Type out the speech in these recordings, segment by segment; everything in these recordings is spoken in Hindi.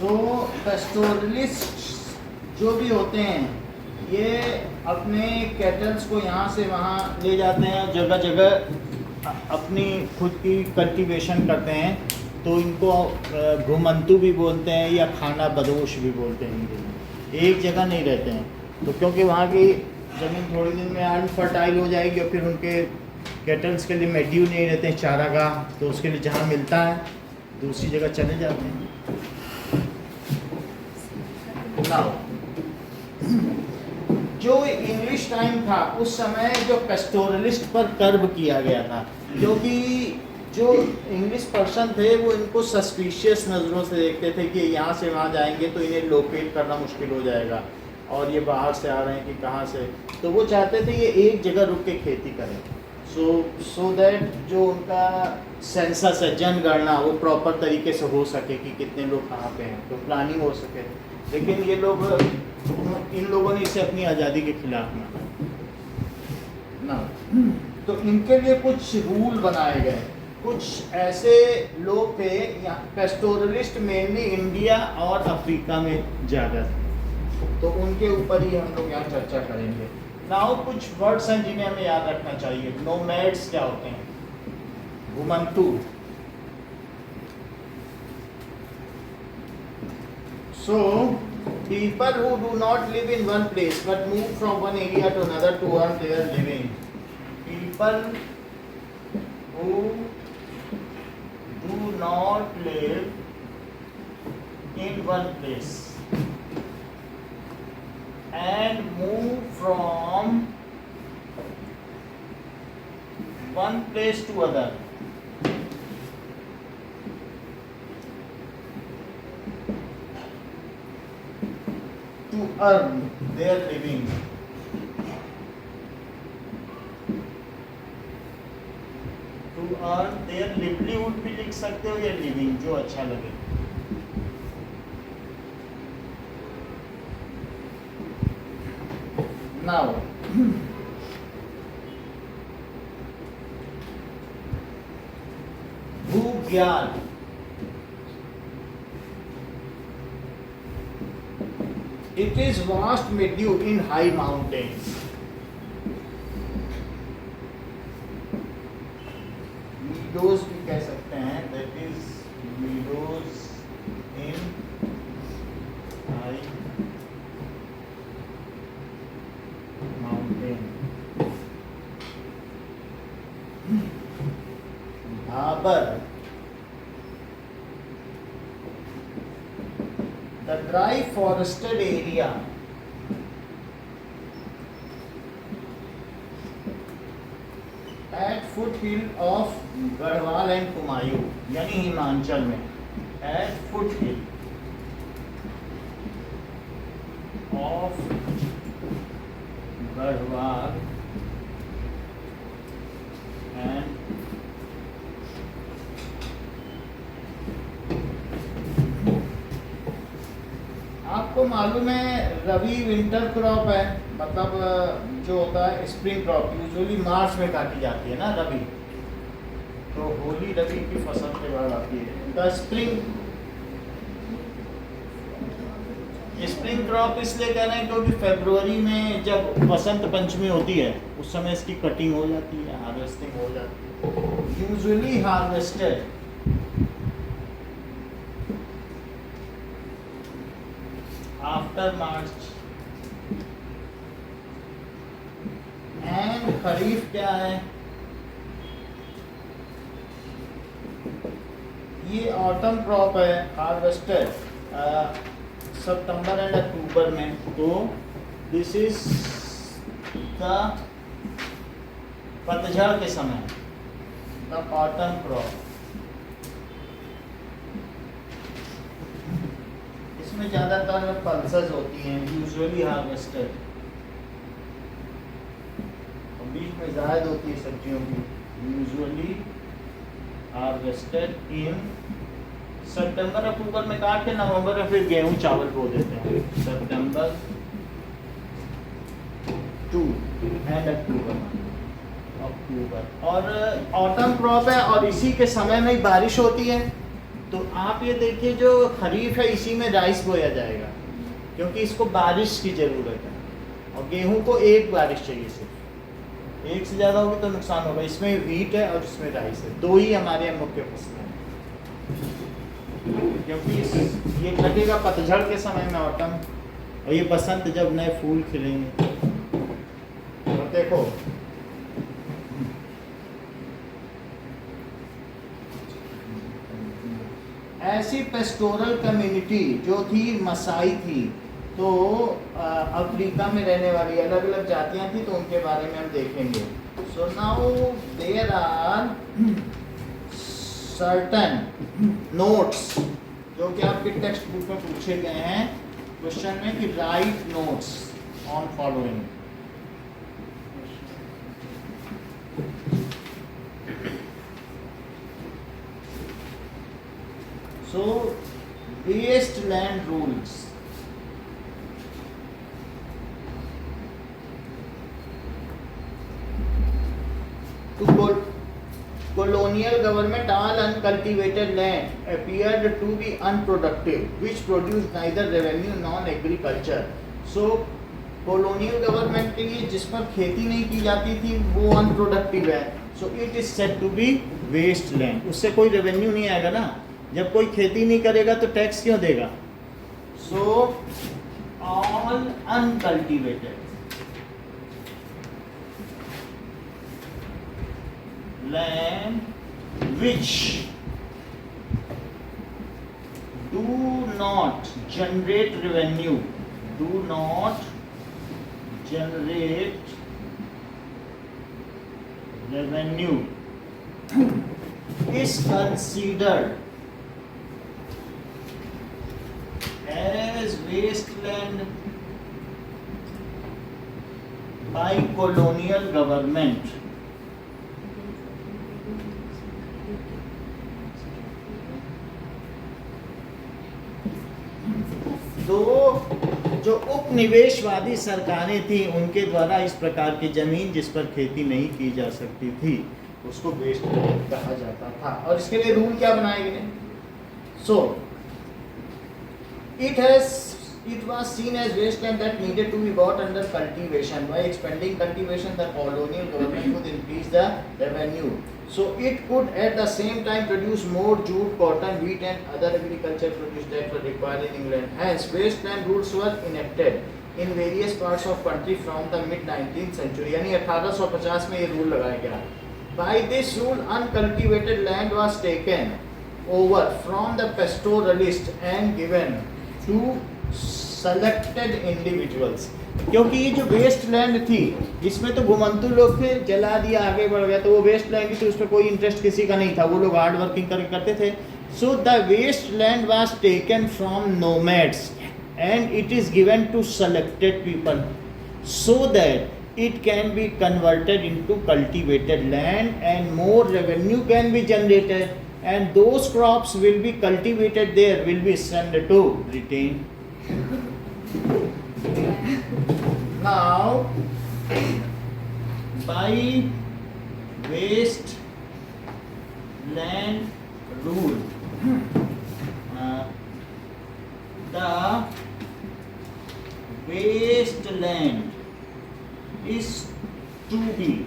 सो पेस्टोरलिस्ट जो भी होते हैं ये अपने कैटल्स को यहाँ से वहाँ ले जाते हैं, जगह जगह अपनी खुद की कल्टीवेशन करते हैं। तो इनको घुमंतु भी बोलते हैं या खाना बदोश भी बोलते हैं हिंदी में। एक जगह नहीं रहते हैं तो क्योंकि वहाँ की ज़मीन थोड़ी दिन में अनफर्टाइल हो जाएगी और फिर उनके कैटल्स के लिए मेड्यू नहीं रहते हैं चारागाह, तो उसके लिए जहाँ मिलता है दूसरी जगह चले जाते हैं। नाउ जो इंग्लिश टाइम था उस समय जो पेस्टोरलिस्ट पर कर्व किया गया था, क्योंकि जो इंग्लिश पर्सन थे वो इनको सस्पिशियस नज़रों से देखते थे कि यहाँ से वहाँ जाएंगे तो इन्हें लोकेट करना मुश्किल हो जाएगा और ये बाहर से आ रहे हैं कि कहाँ से। तो वो चाहते थे ये एक जगह रुक के खेती करें, सो दैट जो उनका सेंसस है, जनगणना, वो प्रॉपर तरीके से हो सके कि कितने लोग कहाँ पे हैं, तो प्लानिंग हो सके। लेकिन ये लोग, इन लोगों ने इसे अपनी आज़ादी के खिलाफ माना ना, तो इनके लिए कुछ रूल बनाए गए। कुछ ऐसे लोग थे यहाँ पेस्टोरलिस्ट मेनली इंडिया और अफ्रीका में ज़्यादा थे, तो उनके ऊपर ही हम लोग यहाँ चर्चा करेंगे। नाउ कुछ वर्ड्स हैं जिन्हें हमें याद रखना चाहिए। नोमैड्स क्या होते हैं? घुमंतु। So people who do not live in one place but move from one area to another to earn their living. People who do not live in one place and move from one place to other to earn their living. To earn their livelihood भी लिख सकते हो या living, जो अच्छा लगे। Now भूज्ञान। It is vast meadow in high mountains. Meadows भी कह सकते हैं, that is meadows in high mountain. Bhabar. The dry forested area at foothill of Garhwal and Kumaon, यानी हिमाचल में, at foothill of Garhwal and आपको मालूम है रबी विंटर क्रॉप है, मतलब जो होता है स्प्रिंग क्रॉप यूजुअली मार्च में काटी जाती है ना रबी, तो होली रबी की फसल के बाद आती है। द स्प्रिंग क्रॉप इसलिए कह रहे हैं क्योंकि फरवरी में जब बसंत पंचमी होती है उस समय इसकी कटिंग हो जाती है, हार्वेस्टिंग हो जाती है। Usually harvested after March. And kharif क्या है? ये ऑटम क्रॉप है, हार्वेस्टेड सितंबर एंड अक्टूबर में। तो दिस इज द पतझड़ के समय, द ऑटम क्रॉप। इसमें ज़्यादातर पल्सेस होती हैं, यूजुअली हार्वेस्टेड, और बीच में ज़ायद होती है सब्जियों की। यूजुअली हार्वेस्टेड इन सितंबर अक्टूबर में काट के नवंबर में फिर गेहूं चावल बो देते हैं। सितंबर टू एंड अक्टूबर। और ऑटम क्रॉप है और इसी के समय में बारिश होती है, तो आप ये देखिए जो खरीफ है इसी में राइस बोया जाएगा, क्योंकि इसको बारिश की ज़रूरत है, और गेहूं को एक बारिश चाहिए सिर्फ, एक से ज़्यादा होगी तो नुकसान होगा। इसमें व्हीट है और इसमें राइस है, दो ही हमारे यहाँ मुख्य फसलें हैं, क्योंकि ये लगेगा पतझड़ के समय में ऑटम, और ये बसंत जब नए फूल खिलेंगे। और देखो ऐसी पेस्टोरल कम्युनिटी जो थी मसाई थी, तो अफ्रीका में रहने वाली अलग अलग जातियां थी, तो उनके बारे में हम देखेंगे। So now there are certain notes जो कि आपके टेक्स्ट बुक में पूछे गए हैं क्वेश्चन में, कि right notes on following. So, wasteland rules. Colonial government, all uncultivated land appeared to be unproductive, which produced neither revenue nor agriculture. So, colonial government के लिए जिस पर खेती नहीं की जाती थी वो unproductive है. So, it is said to be wasteland. उससे कोई revenue नहीं आएगा ना, जब कोई खेती नहीं करेगा तो टैक्स क्यों देगा? So all uncultivated land which do not generate revenue, do not generate revenue is considered as wasteland by colonial government. तो जो उपनिवेशवादी सरकारें थी उनके द्वारा इस प्रकार की जमीन जिस पर खेती नहीं की जा सकती थी उसको वेस्टलैंड कहा जाता था। और इसके लिए रूल क्या बनाए गए? सो it was seen as wasteland that needed to be brought under cultivation. By expanding cultivation, the colonial government could increase the revenue. So it could at the same time produce more jute, cotton, wheat and other agriculture produce that were required in England. Hence, wasteland rules were enacted in various parts of country from the mid 19th century. यानी 1850 में ये रूल लगाया गया। By this rule, uncultivated land was taken over from the pastoralists and given to selected individuals. क्योंकि ये जो वेस्ट लैंड थी इसमें तो घुमंतु लोग थे, जला दिया आगे बढ़ गया, तो वो वेस्ट लैंड थी, उस पर कोई इंटरेस्ट किसी का नहीं था, वो लोग हार्ड वर्किंग करते थे. So the waste land was taken from nomads and it is given to selected people so that it can be converted into cultivated land and more revenue can be generated, and those crops will be cultivated there will be sent to Britain. Now by waste land rule the waste land is to be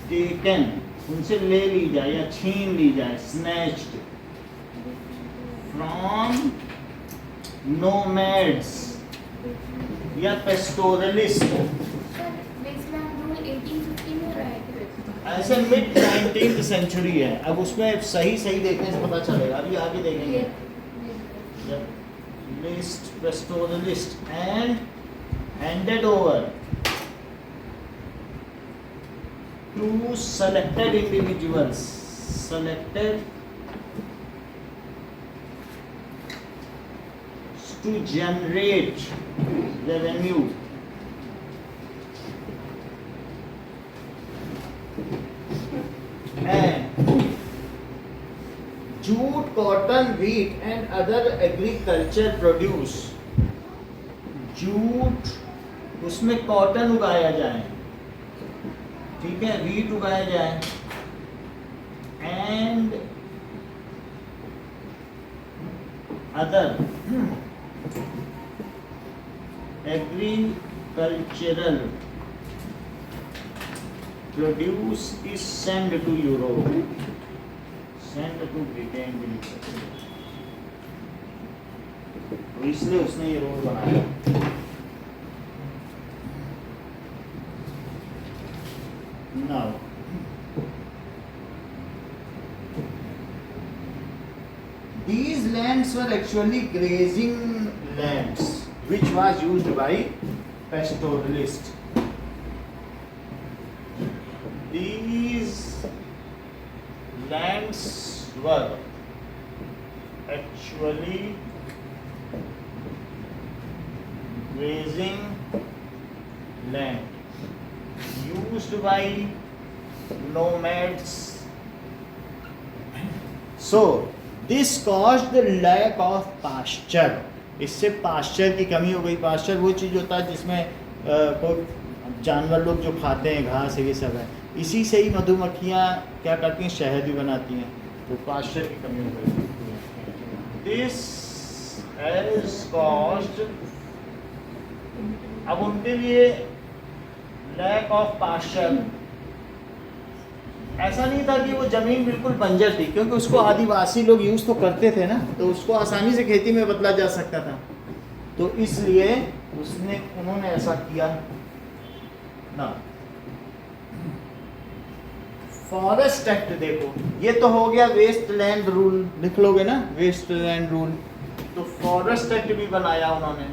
taken, उनसे ले ली जाए या छीन ली जाए, snatched from nomads या pastoralists. ऐसे मिड 19th सेंचुरी है. अब उसमें सही देखने से पता चलेगा, अभी आगे देखेंगे. List pastoralist and handed over to selected individuals, selected to generate revenue. And jute, cotton, wheat and other agriculture produce. Jute उसमें कॉटन उगाया जाए, ठीक है, वीट उगाया जाए, and other agricultural produce is send to Europe, send to Britain भी लिख सकते हैं। तो इसलिए उसने ये रोल बनाया। Now, these lands were actually grazing lands, which was used by pastoralists. These lands were actually grazing land used by nomads. So this caused the lack of pasture. इससे पास्चर की कमी हो गई। पास्चर वो चीज़ होता है जिसमें कोई जानवर लोग जो खाते हैं घास ये सब है, इसी से ही मधुमक्खियाँ क्या करती हैं, शहद भी बनाती हैं। तो पास्चर की कमी हो गई। दिस हैज कॉज्ड, अब उनके लिए लैक ऑफ पास्चर, ऐसा नहीं था कि वो जमीन बिल्कुल बंजर थी, क्योंकि उसको आदिवासी लोग यूज तो करते थे ना, तो उसको आसानी से खेती में बदला जा सकता था। तो इसलिए उन्होंने ऐसा किया ना। फॉरेस्ट एक्ट देखो, ये तो हो गया वेस्ट लैंड रूल, लिख लोगे ना वेस्ट लैंड रूल। तो फॉरेस्ट एक्ट भी बनाया उन्होंने।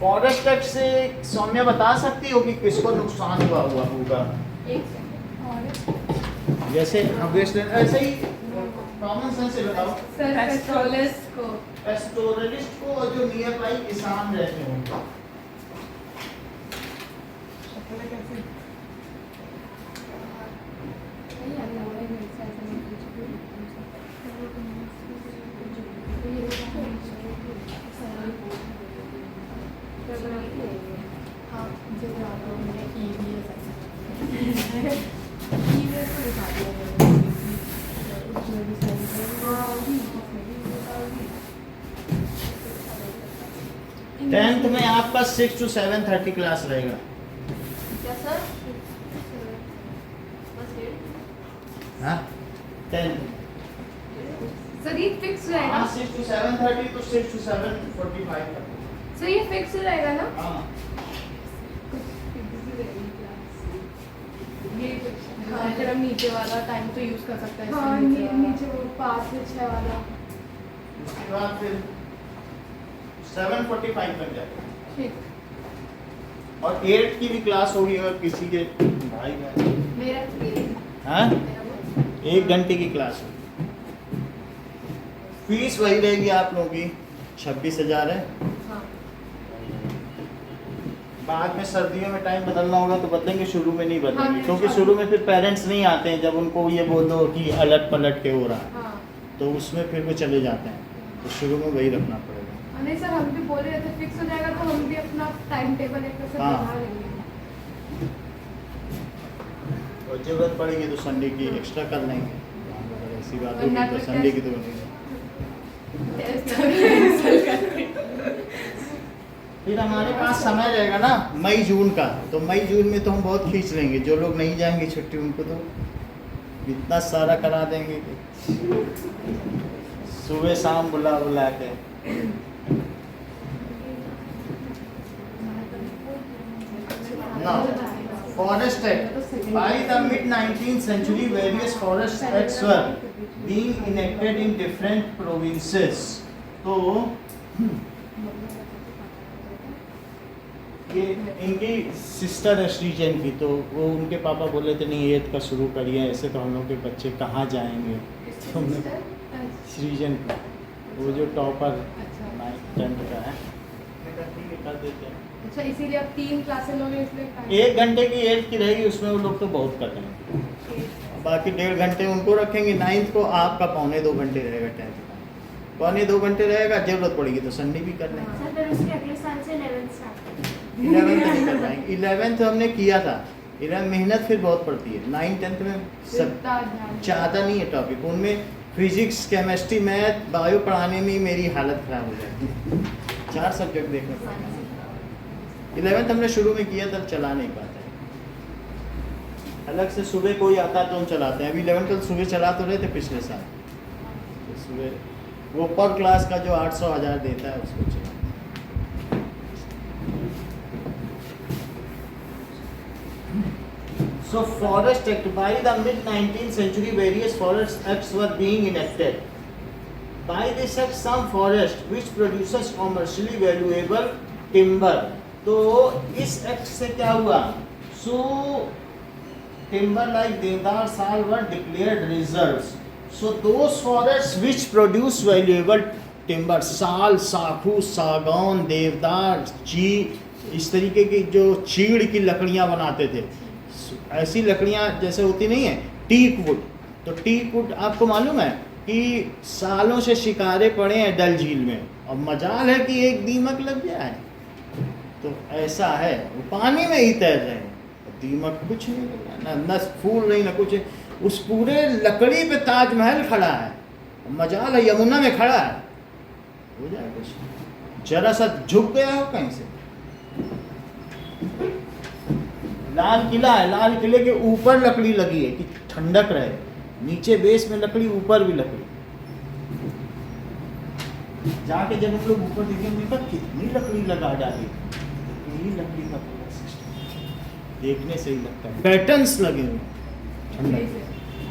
फॉरेस्ट एक्ट से सौम्या बता सकती हो कि किसको नुकसान हुआ होगा? जैसे वेस्ट लैंड, ऐसे ही कॉमन सेंस से बताओ। पेस्टोरलिस्ट को और जो नियर बाई किसान रहते होंगे। टेंथ में आपका 6 to 7:30 क्लास रहेगा। क्या सर? हाँ 10 सर ये फिक्स रहेगा? 6 to 7:30 तो 6 to 7:45 तक। सर ये फिक्स रहेगा ना? हाँ ये फिर हम नीचे वाला टाइम तो यूज कर सकते हैं। हाँ नीचे वो 5 से 6 वाला। उसके बाद फिर 7:45 तक जाएगा। ठीक। और 8 की भी क्लास होगी अगर किसी के भाई का। मेरा हाँ 1 घंटे की क्लास होगी। फीस वही रहेगी आप लोगों की 26,000 है। हाँ। बाद में सर्दियों में टाइम बदलना होगा तो बदलेंगे, शुरू में नहीं बदलेंगे। हाँ, क्योंकि शुरू में फिर पेरेंट्स नहीं आते हैं, जब उनको ये बोल दो कि अलट पलट के हो रहा है हाँ। तो उसमें फिर वो चले जाते हैं। तो शुरू में वही रखना पड़ेगा। नहीं सर हम भी बोल रहे थे फिक्स हो जाएगा तो हम भी अपना टाइम टेबल एक से हाँ। बना लेंगे। और जरूरत पड़ेगी तो संडे की एक्स्ट्रा कर लेंगे। अगर ऐसी बात होगी वरना तो तो संडे की तो बनेगी। फिर हमारे पास समय रहेगा ना मई जून का, तो मई जून में तो हम बहुत खींच लेंगे। जो लोग नहीं जाएंगे छुट्टी उनको तो इतना सारा करा देंगे कि सुबह शाम बुला बुला के। Now, Forest Act. By the mid-19th century, various forest acts were being enacted in different provinces. तो ये इनकी सिस्टर है श्रीजन की, तो वो उनके पापा बोले थे नहीं 8 का शुरू करिए, ऐसे तो हम लोग के बच्चे कहाँ जाएंगे। तो हमने श्रीजन का, वो जो टॉपर 9th 10th का है, मैंने कहा ठीक है कर देते हैं। अच्छा इसीलिए अब 3 क्लासें लोगे इसलिए 1 घंटे की 8th की रहेगी, उसमें वो लोग तो बहुत कर लेंगे। बाकी 1.5 घंटे उनको रखेंगे। 9th को आपका 1.25-2 घंटे रहेगा। 10th का 1.25-2 घंटे रहेगा। जरूरत पड़ेगी तो संडे भी कर लेंगे। सर फिर उसके अगले साल से 11th स्टार्ट 11th नहीं कर पाएंगे। 11th हमने किया था। 11th मेहनत फिर बहुत पड़ती है। 9th 10th में सब ज़्यादा नहीं है टॉपिक, उनमें फिजिक्स, केमिस्ट्री, मैथ, बायो पढ़ाने में ही मेरी हालत ख़राब हो जाती। 4 सब्जेक्ट देखने पड़ते। 11th हमने शुरू में किया, तब चला नहीं पाते। अलग से सुबह कोई आता तो हम चलाते हैं। अभी 11th सुबह चला तो रहे थे पिछले साल, तो सुबह वो पर क्लास का जो 800-1000 देता है उसको चलाते हैं। So Forest Act, by the mid-19th century, various Forest Acts were being enacted. By this act, some forest which produces commercially valuable timber. तो इस एक्ट से क्या हुआ? So timber like deodar, sal were declared reserves. So those forests which produce valuable timber, साल, साखू, सागौन, देवदार, इस तरीके की जो चीड़ की लकड़ियाँ बनाते थे, ऐसी लकड़ियाँ जैसे होती नहीं है टीक वुड, तो टीक वुड आपको मालूम है कि सालों से शिकारे पड़े हैं डल झील में, और मजाल है कि एक दीमक लग गया है। तो ऐसा है, वो पानी में ही तैर रहे हैं, दीमक कुछ नहीं लग रहा, ना फूल नहीं ना कुछ। उस पूरे लकड़ी पे ताजमहल खड़ा है, मजाल है यमुना में खड़ा है, हो जाए कुछ, जरा सा झुक गया हो कहीं से। लाल किला है, लाल किले के ऊपर लकड़ी लगी है कि ठंडक रहे, नीचे बेस में लकड़ी, ऊपर भी लकड़ी। जाके जब हम लोग ऊपर देखेंगे तो कितनी लकड़ी लगा डाली, यही लकड़ी का पूरा सिस्टम देखने से ही लगता है। पैटर्न्स लगे हुए ठंडक,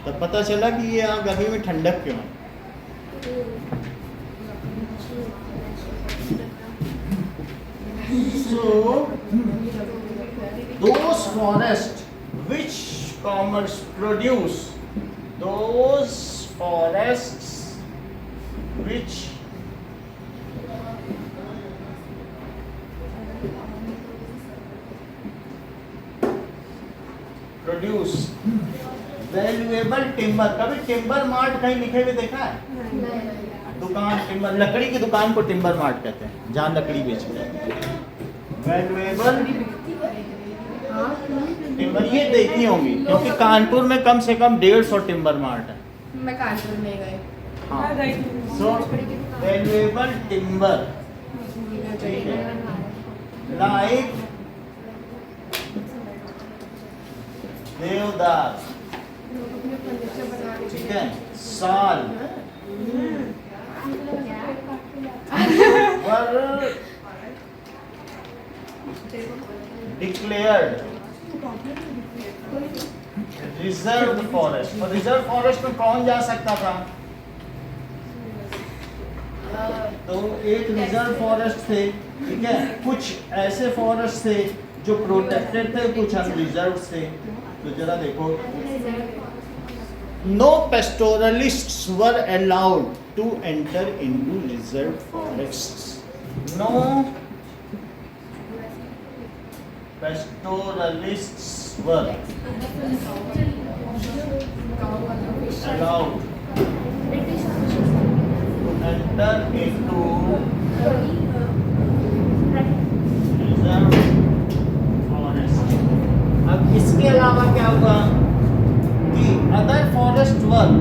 तब पता चला कि ये यहाँ गर्मी में ठंडक क्यों है। So those forests which commerce produce, those forests which produce valuable timber। कभी टिम्बर मार्ट कहीं लिखे हुए देखा है? दुकान टिम्बर, लकड़ी की दुकान को टिम्बर मार्ट कहते हैं, जहाँ लकड़ी बेचते हैं। वैल्यूएबल टिम्बर ये देखी होंगी, क्योंकि कानपुर में कम से कम 150 टिम्बर मार्ट है। मैं कानपुर में गई। हाँ, सो वैल्यूएबल टिम्बर लाइक देवदार, ठीक है, साल, were declared रिजर्व फॉरेस्ट। और रिजर्व फॉरेस्ट में कौन जा सकता था? तो एक रिजर्व फॉरेस्ट थे, ठीक है, कुछ ऐसे फॉरेस्ट थे जो प्रोटेक्टेड थे, कुछ अनरिजर्व थे। तो जरा देखो, no pastoralists were allowed to enter into reserved forests. No pastoralists were allowed to enter into reserved forest। अब इसके अलावा क्या हुआ कि other forests were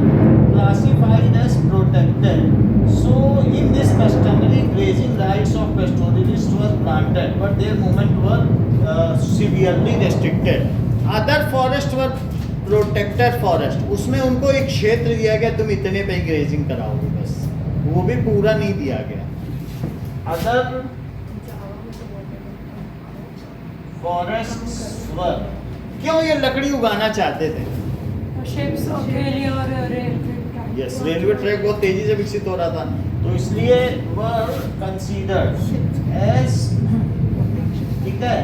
classified as protected, so in this customary grazing rights of pastoralists were granted, but their movement were severely restricted। other forests were protected forest, उसमें उनको एक क्षेत्र दिया गया, तुम इतने पे ग्रेजिंग कराओगे, बस वो भी पूरा नहीं दिया गया। other forests were, क्यों? ये लकड़ी उगाना चाहते थे। शिप्स के लिए और यस, रेलवे ट्रैक बहुत तेजी से विकसित हो रहा था, तो इसलिए वर कंसीडर्ड एज, ठीक है,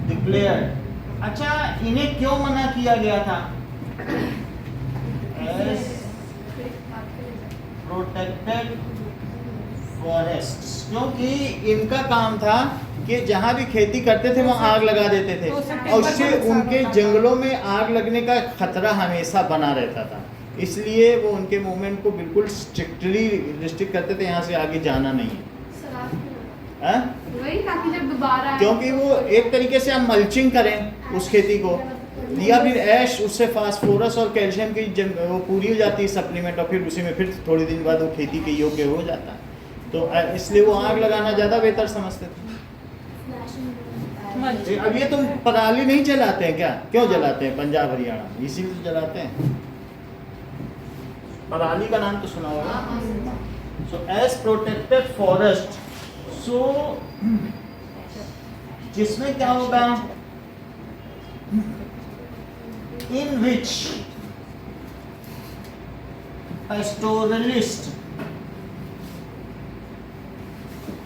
डिक्लेयर्ड। अच्छा, इन्हें क्यों मना किया गया था? एज प्रोटेक्टेड फॉरेस्ट्स, क्योंकि इनका काम था कि जहाँ भी खेती करते थे वहाँ आग लगा देते थे, और उससे उनके जंगलों में आग लगने का खतरा हमेशा बना रहता था। इसलिए वो उनके मूवमेंट को बिल्कुल स्ट्रिक्टली रिस्ट्रिक्ट करते थे, यहाँ से आगे जाना नहीं है। वही ताकि जब दोबारा, क्योंकि वो एक तरीके से हम मल्चिंग करें उस खेती को, या फिर ऐश, उससे फास्फोरस और कैल्शियम की वो पूरी हो जाती है सप्लीमेंट, और फिर उसी में फिर थोड़ी दिन बाद वो खेती के योग्य हो जाता है। तो इसलिए वो आग लगाना ज़्यादा बेहतर समझते थे। अब ये तुम पराली नहीं जलाते हैं क्या? क्यों जलाते हैं पंजाब हरियाणा में? इसीलिए तो जलाते हैं। पराली का नाम तो सुना होगा। सो एज प्रोटेक्टेड फॉरेस्ट, सो जिसमें क्या होगा, इन विच pastoralist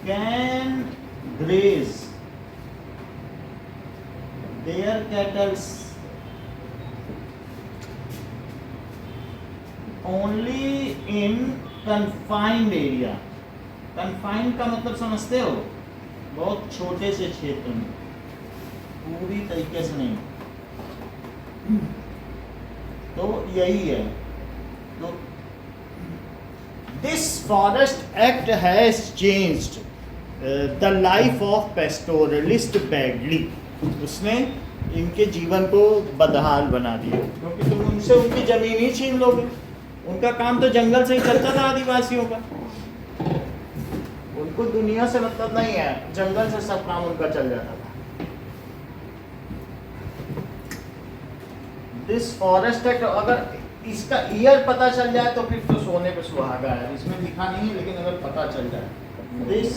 can graze their cattle only in confined area। confined का मतलब समझते हो? बहुत छोटे से क्षेत्र में, पूरी तरीके से नहीं। तो यही है। तो this forest act has changed the life of pastoralist badly. उसने इनके जीवन को बदहाल बना दिया, क्योंकि तुम उनसे उनकी जमीन ही छीन लोगे। उनका काम तो जंगल से ही चलता था आदिवासियों का, उनको दुनिया से मतलब नहीं है, जंगल से सब काम उनका चल जाता था। दिस फॉरेस्ट एक्ट, अगर इसका ईयर पता चल जाए तो फिर तो सोने पे सुहागा है। इसमें लिखा नहीं है, लेकिन अगर पता चल जाए, this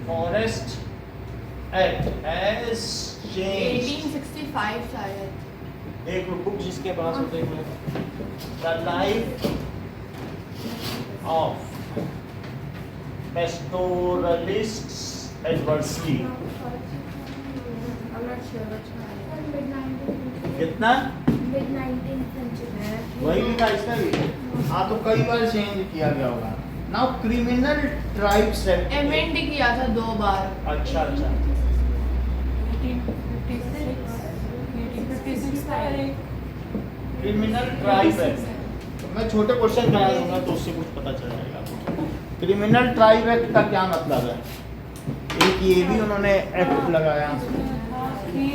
forest act as changed 1865 शायद। देख लो बुक जिसके पास हो, देख लो। The life of pastoralists adversely. कितना? वही लिखा इसमें भी। हाँ, तो कई बार चेंज किया गया होगा। Now criminal tribes act amend किया था 2 बार। अच्छा अच्छा। 1856 का है। क्रिमिनल ट्राइब एक्ट, तो मैं छोटे क्वेश्चन करा दूंगा तो उससे कुछ पता चल जाएगा आपको। क्रिमिनल ट्राइब एक्ट का क्या मतलब है? एक ये भी उन्होंने एक्ट लगाया कि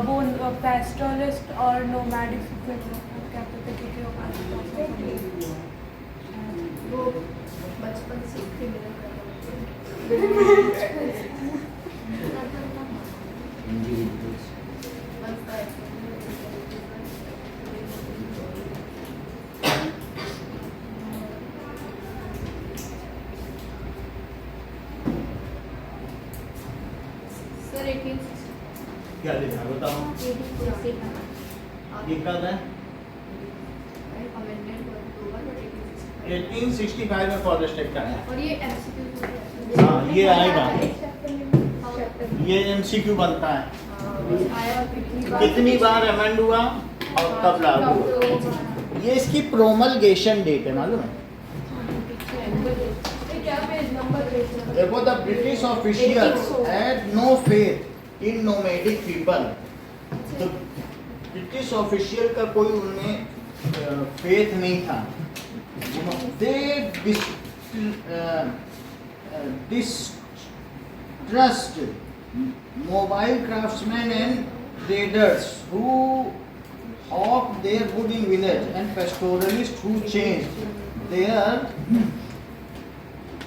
वो पेस्टोरलिस्ट और नोमैडिक कहते थे, क्योंकि वो बचपन से क्रिमिनल सर 1860 क्या लिखा है बताओ? ये कब है? 1865 में फॉरेस्ट एक्ट आया। और ये MCQ हाँ, ये आएगा, ये MCQ बनता है। कितनी बार अमेंड हुआ और कब लागू हुआ? ये इसकी प्रोमलगेशन डेट है, मालूम है? देखो, the British officials had no faith in nomadic people. तो ब्रिटिश ऑफिशियल का कोई उनमें फेथ नहीं था। दे distrust mobile craftsmen and traders who hawked their wood in village and pastoralists who changed their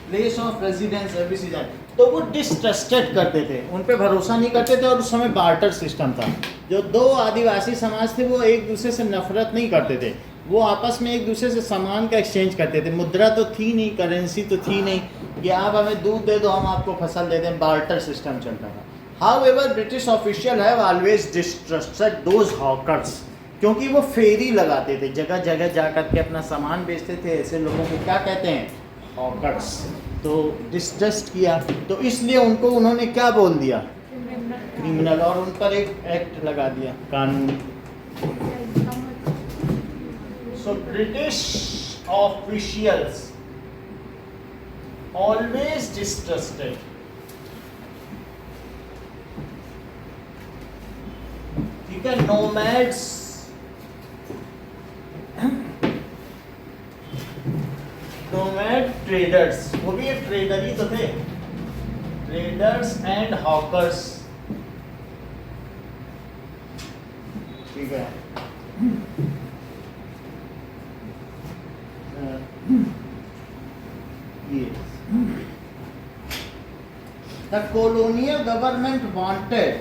place of residence every season। तो वो डिस्ट्रस्टेड करते थे, उन पे भरोसा नहीं करते थे। और उस समय बार्टर सिस्टम था। जो दो आदिवासी समाज थे वो एक दूसरे से नफरत नहीं करते थे, वो आपस में एक दूसरे से सामान का एक्सचेंज करते थे। मुद्रा तो थी नहीं, करेंसी तो थी नहीं कि आप हमें दूध दे दो हम आपको फसल दे दें। बार्टर सिस्टम चलता था। However British official have always distrusted those hawkers, क्योंकि वो फेरी लगाते थे, जगह जगह जा करके अपना सामान बेचते थे। ऐसे लोगों को क्या कहते हैं? हॉकर्स। तो डिस्ट्रस्ट किया, तो इसलिए उनको उन्होंने क्या बोल दिया? क्रिमिनल। और उन पर एक एक्ट लगा दिया, कानून। So British officials always distrusted ठीक है nomads, nomad traders, वो भी एक ट्रेडर ही तो थे, traders and hawkers ठीक है। ये The colonial government wanted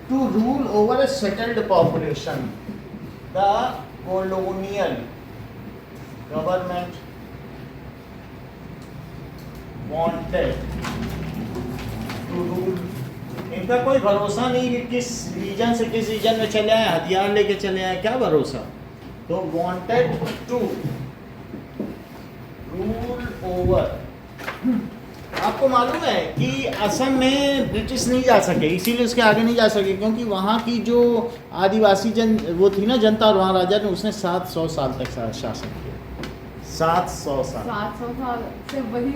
to rule over a settled population. The colonial government wanted to rule. इनका कोई भरोसा नहीं कि किस रीजन से किस रीजन में चले आए, हथियार लेके चले आए, क्या भरोसा। तो wanted to rule over। आपको मालूम है कि असम में ब्रिटिश नहीं जा सके, इसीलिए उसके आगे नहीं जा सके क्योंकि वहाँ की जो आदिवासी वो थी ना जनता, और वहाँ राजा ने उसने 700 साल तक शासन किया। 700 साल 700 साल से वही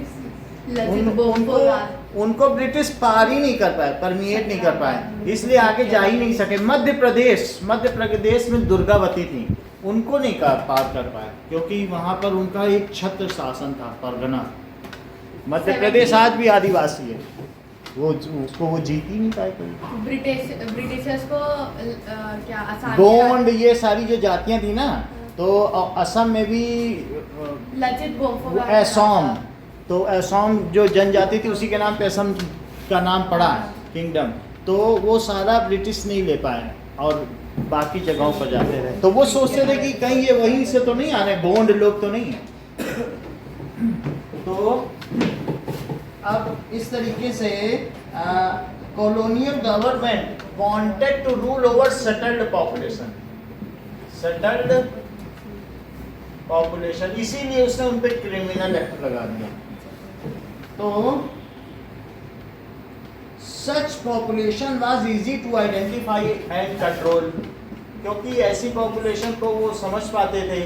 उनको ब्रिटिश पार ही नहीं कर पाए, परमिएट नहीं कर पाए, इसलिए आगे जा ही नहीं सके। मध्य प्रदेश में दुर्गावती थी, उनको नहीं पार कर पाए क्योंकि वहाँ पर उनका एक छत्र शासन था, परगना। मध्य प्रदेश आज भी आदिवासी है, वो उसको वो जीत ही नहीं पाए कभी। ब्रिटिशर्स को क्या आसानी गोंड ये सारी जो जातियां थी ना, तो असम में भी लचित गोफो असम, तो असम जो जनजाति थी उसी के नाम पे असम का नाम पड़ा है, किंगडम। तो वो सारा ब्रिटिश नहीं ले पाए और बाकी जगहों पर जाते रहे। तो वो सोचते थे कि कहीं ये वहीं से तो नहीं आ रहे, गोंड लोग तो नहीं है। तो अब इस तरीके से colonial government wanted to rule over settled population, इसीलिए उसने उन पे क्रिमिनल एक्ट लगा दिया। तो such population was easy to identify and control, क्योंकि ऐसी पॉपुलेशन को वो समझ पाते थे।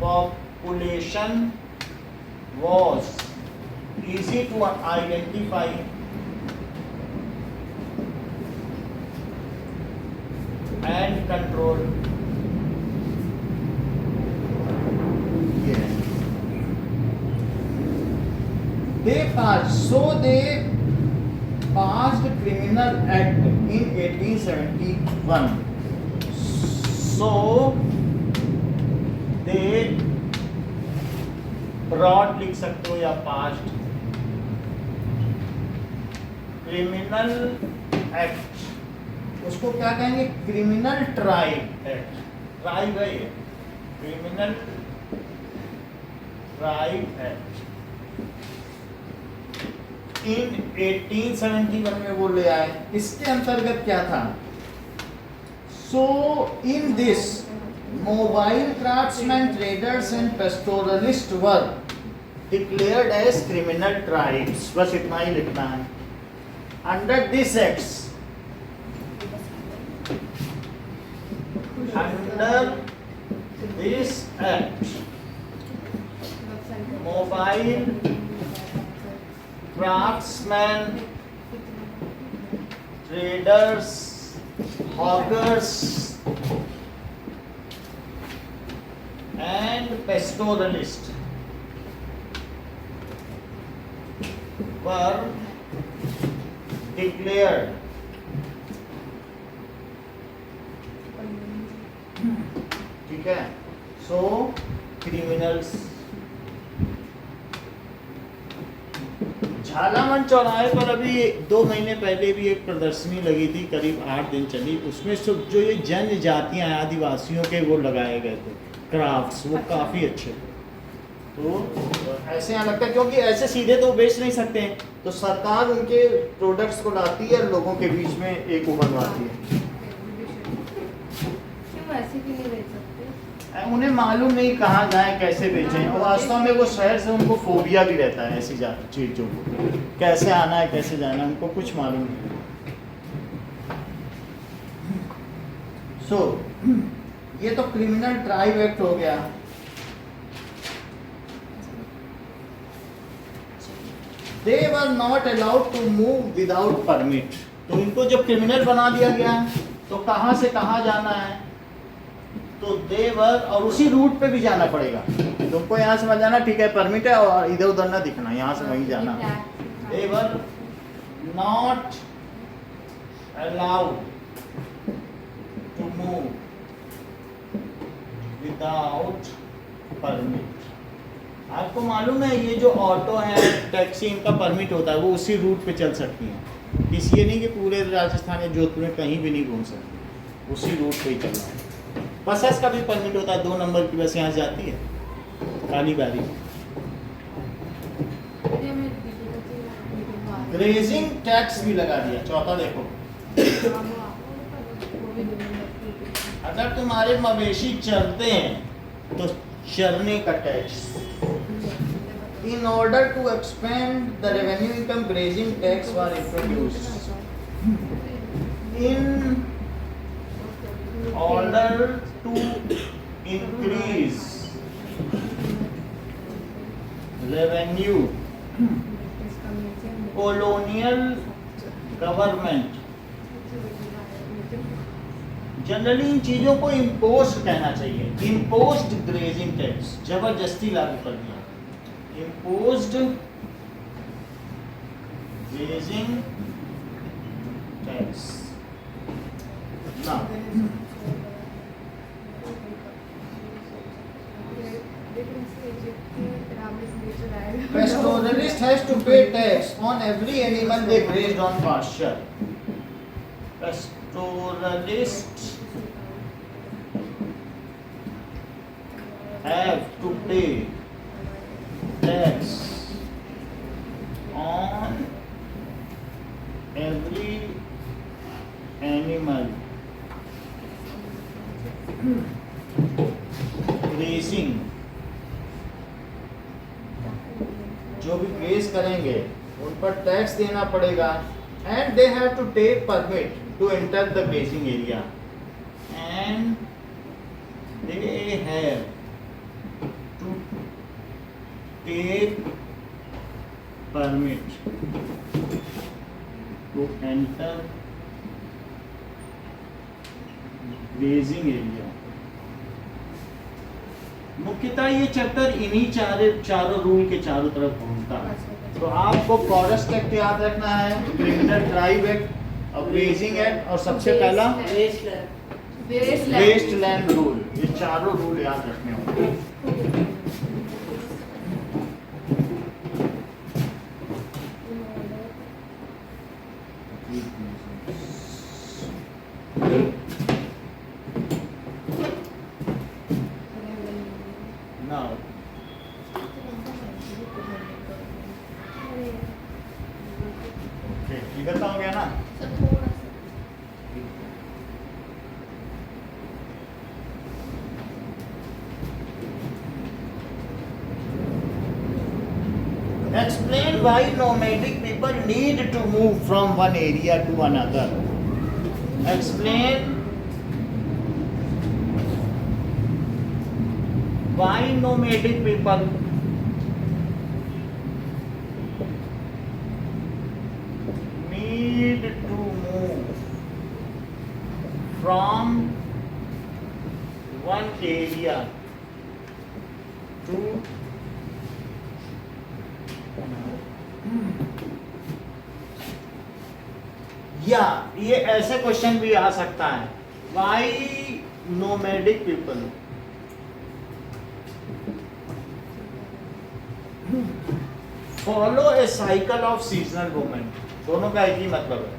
Population was easy to identify and control. Yes. They passed Criminal Act in 1871. So they broad लिख सकते हो या पास्ट। क्रिमिनल एक्ट, उसको क्या कहेंगे, क्रिमिनल ट्राइब एक्ट। ट्राइब है ये, क्रिमिनल ट्राइब एक्ट इन 1871 में वो ले आए। इसके अंतर्गत क्या था, so in this mobile craftsmen, traders and pastoralists were declared as criminal tribes। बस इतना ही लिखना है। Under this acts, mobile craftsmen, traders, hawkers and pastoralists were declared ठीक है, सो क्रिमिनल्स। झालामन चौराहे पर अभी 2 महीने पहले भी एक प्रदर्शनी लगी थी, करीब 8 दिन चली। उसमें सब जो ये जनजातियां आदिवासियों के वो लगाए गए थे क्राफ्ट्स, वो काफ़ी अच्छे थे। तो ऐसे यहाँ लगता है क्योंकि ऐसे सीधे तो बेच नहीं सकते हैं, तो सरकार उनके प्रोडक्ट्स को लाती है, लोगों के बीच में एक वो बनवाती है। क्यों ऐसे भी नहीं बेच सकते? उन्हें मालूम नहीं कहाँ जाए, कैसे बेचें, और वास्तव में वो शहर से उनको फोबिया भी रहता है ऐसी चीज़ों को, कैसे आना है कैसे जाना है, उनको कुछ मालूम नहीं। सो ये तो क्रिमिनल ट्राइब एक्ट हो गया। They were not allowed to move without permit। तो इनको जब क्रिमिनल बना दिया गया तो कहाँ से कहाँ जाना है, तो देवर, और उसी रूट पे भी जाना पड़ेगा। तुमको यहाँ से मत जाना, ठीक है परमिट है, और इधर उधर ना दिखना, यहाँ से वहीं जाना। They were not allowed to move without permit. आपको मालूम है ये जो ऑटो है, टैक्सी, इनका परमिट होता है, वो उसी रूट पे चल सकती हैं। इसलिए नहीं कि पूरे राजस्थान या जोधपुर में कहीं भी नहीं घूम सकती, उसी रूट पे ही चलना है। बसेस का भी परमिट होता है, 2 नंबर की बस यहाँ से जाती है काली बारी। ग्रेजिंग टैक्स भी लगा दिया। चौथा देखो, अगर तुम्हारे मवेशी चरते हैं तो चरने का tax. In order to expand the revenue income, grazing tax were introduced. In order to increase revenue, colonial government generally in चीजों को इम्पोज्ड कहना चाहिए। इम्पोज्ड ग्रेजिंग टैक्स, जबरदस्ती लागू कर दिया। Imposed grazing tax. Now, pastoralist has to pay tax on every animal they grazed on pasture. Pastoralists have to pay tax on every animal grazing, जो भी ग्रेज करेंगे उन पर टैक्स देना पड़ेगा। And they have to take permit to enter the grazing area, and they have to take permit to enter grazing area। मुख्यतः ये चैप्टर इन्हीं चारों रूल के चारों तरफ घूमता है। तो आपको फॉरेस्ट एक्ट याद रखना है, क्रिमिनल ट्राइब एक्ट और ग्रेजिंग एक्ट, और सबसे पहला वेस्ट लैंड रूल। ये चारों रूल याद रखने होंगे। Now, क्लियर हो गया ना? Explain why nomadic people need to move from one area to another. Explain why nomadic people need to move from one area to या ये ऐसे क्वेश्चन भी आ सकता है, why nomadic people follow a cycle of seasonal movement. दोनों का एक ही मतलब है,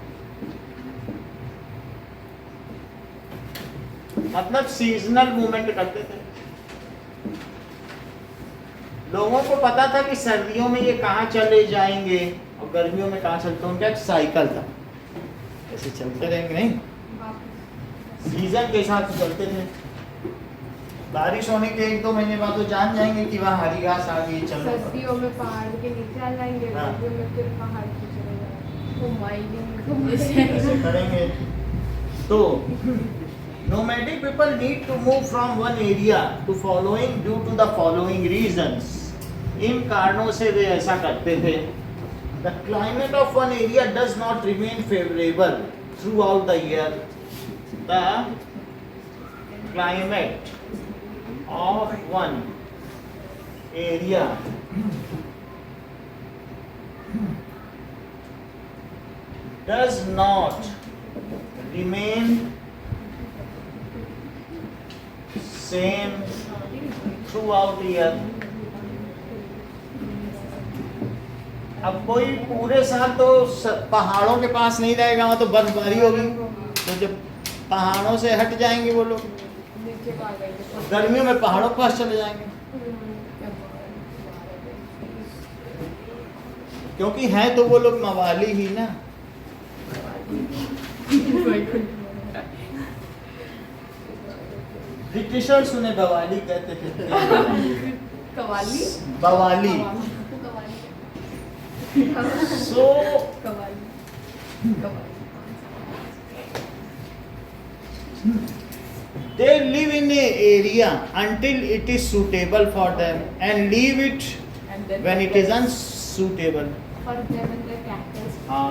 मतलब सीजनल मूवमेंट करते थे। लोगों को पता था कि सर्दियों में ये कहाँ चले जाएंगे और गर्मियों में कहाँ चलते, उनका एक साइकिल था, ऐसे चलते रहेंगे नहीं, सीजन के हिसाब से चलते थे। बारिश होने के 1-2 महीने बाद तो जान जाएंगे कि वहाँ हरी घास आ गई, चलो। सर्दियों में पहाड़ के नीचे आ जाएंगे, गर्मियों में फिर पहाड़ पे चले जाएंगे, तो माइनिंग ऐसे करेंगे। तो nomadic people need to move from one area to following due to the following reasons। इन कारणों से वे ऐसा करते थे। The climate of one area does not remain favorable throughout the year। The climate of one area does not remain same throughout year. अब कोई पूरे साल तो पहाड़ों के पास नहीं रहेगा, वहाँ तो बर्फबारी होगी, तो जब पहाड़ों से हट जाएंगे वो लोग, नीचे को आ गए गर्मियों में पहाड़ों के पास चले जाएंगे, क्योंकि हैं तो वो लोग मवाली ही ना। ब्रिटिशर्स उन्हें बवाली कहते थे। कवाली बवाली। सो qawwali they live in a area until it is suitable for them and leave it and then when it is unsuitable. for them and their cactus. हाँ,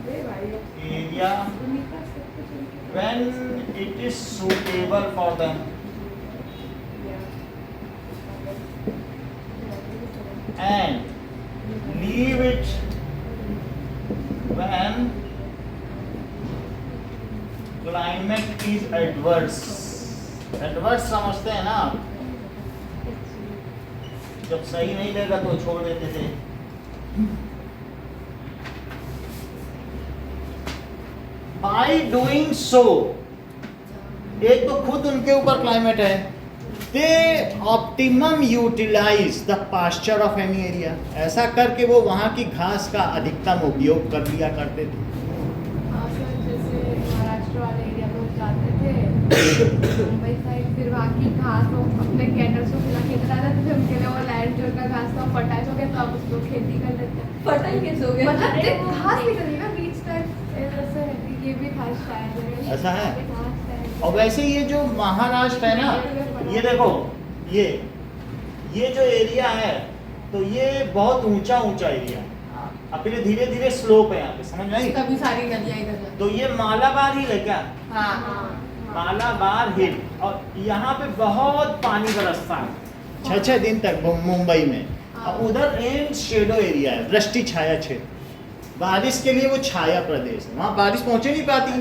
वे भाई area उन्हीं का सब कुछ उनके when it is suitable for them and leave it when climate is adverse. Adverse समझते हैं ना आप? जब सही नहीं लगा तो छोड़ देते थे। By doing so, एक तो खुद उनके ऊपर क्लाइमेट है, they optimum utilize the pasture of any area. ऐसा करके वो वहाँ की घास का अधिकतम उपयोग कर लिया करते थे। सर जैसे महाराष्ट्र वाले एरिया में जाते थे मुंबई साइड, फिर वहाँ की घास वो अपने कैटल्स को खिला के इधर आ जाते थे, उनके लिए वो लैंड जो का घास था फर्टाइल हो गया, तो अब उसको खेती कर लेते हैं। फर्टाइल कैसे हो गया? मतलब देख घास निकल रही है ना बीच टाइप, ऐसा है ये भी घास शायद है। ऐसा है? घास है। और वैसे ये जो महाराष्ट्र है ना, ये देखो ये जो एरिया है, तो ये बहुत ऊंचा एरिया है, अब फिर धीरे धीरे स्लोप है यहाँ पे, समझ में आई? कभी सारी नदियाँ इधर जाती तो ये मालाबार हिल है क्या? हैं। हाँ मालाबार हिल, और यहाँ पे बहुत पानी बरसता है 6-6 दिन तक मुंबई में, और उधर रेन शेडो एरिया है, वृष्टि छाया क्षेत्र, बारिश के लिए वो छाया प्रदेश है, वहाँ बारिश पहुँचे नहीं पाती,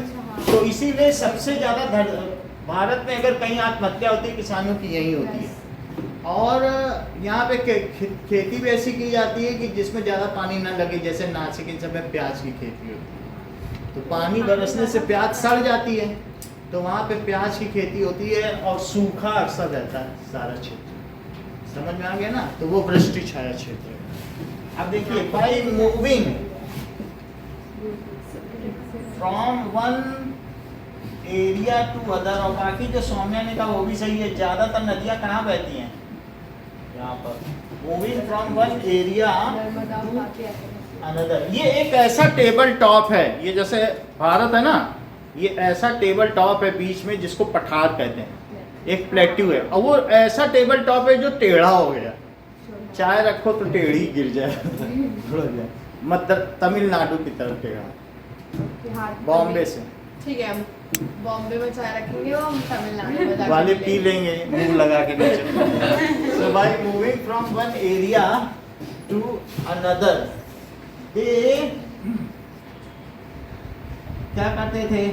तो इसीलिए सबसे ज़्यादा भारत में अगर कहीं आत्महत्या होती है किसानों की यही होती है। और यहाँ पे खेती भी ऐसी की जाती है कि जिसमें ज़्यादा पानी ना लगे, जैसे नासिक इन सब में प्याज की खेती होती है, तो पानी बरसने से प्याज सड़ जाती है, तो वहाँ पे प्याज की खेती होती है, और सूखा अक्सर रहता है सारा क्षेत्र, समझ में आ गया ना? तो वो वृष्टि छाया क्षेत्र है। अब देखिए, by moving from one area to other, और बाकी जो सौम्या ने कहा वो भी सही है, ज्यादातर नदियां कहाँ बहती हैं? यहाँ पर। Moving from one area Narmada to आते हैं। अनदर, ये एक ऐसा टेबल टॉप है, ये जैसे भारत है ना, ये ऐसा टेबल टॉप है बीच में जिसको पठार कहते हैं, एक प्लेट्यू है, और वो ऐसा टेबल टॉप है जो टेढ़ा हो गया, चाय रखो तो टेढ़ी गिर जाए, मतलब तमिलनाडु की तरफ टेढ़ा, बॉम्बे से ठीक है, हम बॉम्बे में चाय रखेंगे और हम तमिलनाडु में जाके वाले पी लेंगे मुंह लगा के नीचे। So by moving from one area to another, they क्या करते थे?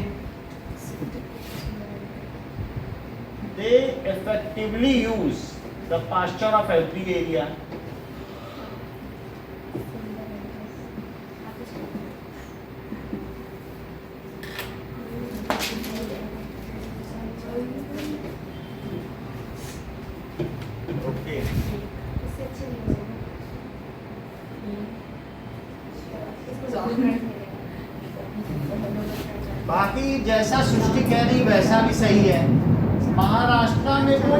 They effectively use the pasture of every area. Okay. बाकी जैसा सृष्टि कह रही वैसा भी सही है। महाराष्ट्र में वो